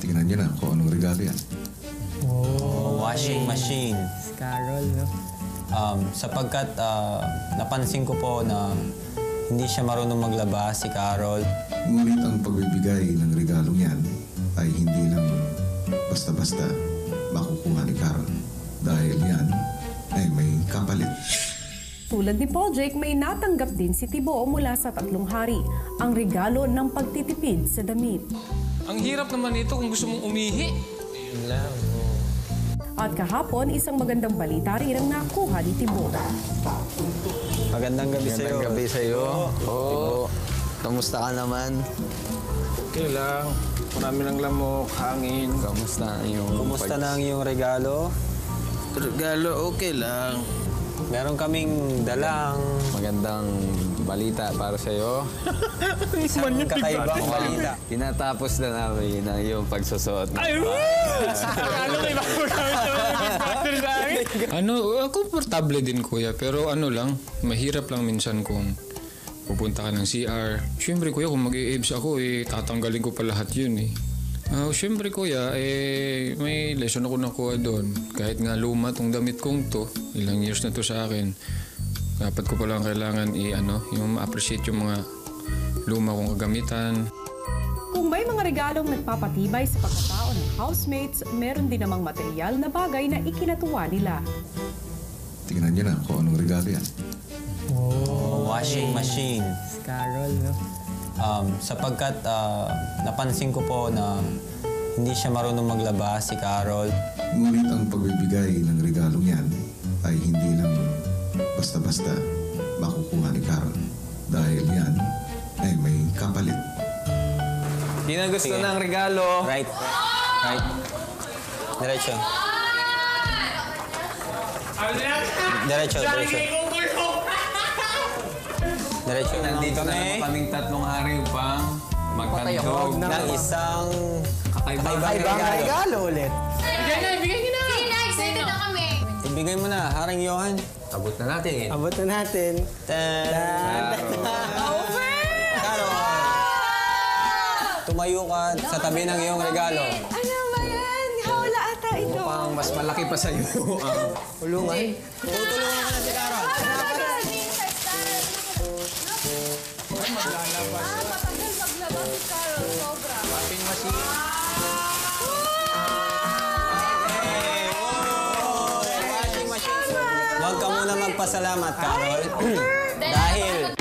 Tingnan niyo na kung anong regalo yan. Oh, washing machine. Si Carol, no? Sapagkat napansin ko po na hindi siya marunong maglaba, si Carol. Ngunit ang pagbibigay ng regalong yan ay hindi lang basta-basta makukuha ni Carol. Dahil yan ay may kapalit. Tulad ni Paul Jake, may natanggap din si Tibo mula sa tatlong hari, ang regalo ng pagtitipid sa damit. Ang hirap naman ito kung gusto mong umihi. Yun lang. At kahapon, isang magandang balita rin ang nakuha ni Tibo. Magandang gabi sa'yo. Magandang gabi sa'yo. Oo. Kamusta ka naman? Okay lang. Marami ng lamok, hangin. Kamusta Kumusta na ang iyong regalo? Regalo, okay lang. Meron kaming dalang magandang balita para sa'yo. isang kakaibang balita. Tinatapos na namin ang iyong pagsusuot. Komportable din, kuya. Pero ano lang, mahirap lang minsan kung pupunta ka ng CR. Siyempre, kuya, kung mag-i-abs ako, tatanggalin ko pa lahat yun, Siyempre, kuya, may lesson ako nakuha doon. Kahit nga luma tong damit kong to, ilang years na to sa akin, dapat ko palang kailangan yung ma-appreciate yung mga luma kong kagamitan. Kung may mga regalong nagpapatibay sa pagkatao ng housemates, meron din namang material na bagay na ikinatuwa nila. Tingnan niyo na kung anong regalo yan. Oh, washing machine. Si Carol, no? Sapagkat napansin ko po na hindi siya marunong maglaba, si Carol. Ngunit ang pagbibigay ng regalong yan ay hindi lang basta-basta makukuha ni Carol. Dahil yan ay may kapalit. Sino gusto Sige. ng regalo? Right. Right. Diretso. Diretso, diretso. Diretso na Nandito na naman kaming tatlong hari upang magkantog ng isang kakaibang Regalo ulit. Sige na, excited na kami. Ibigay mo na, Harang Johan. Abot na natin. Abot na natin. Carol! Tumayo ka sa tabi ng iyong regalo. Ano ba yan? Hawla ata ito. Mukhang mas malaki pa sa'yo. Ulungan. Tutulungan ko na si Carol. Matagal maglaba si Carol. Sobra. Washing machine. Huwag ka muna magpasalamat, Carol. Dahil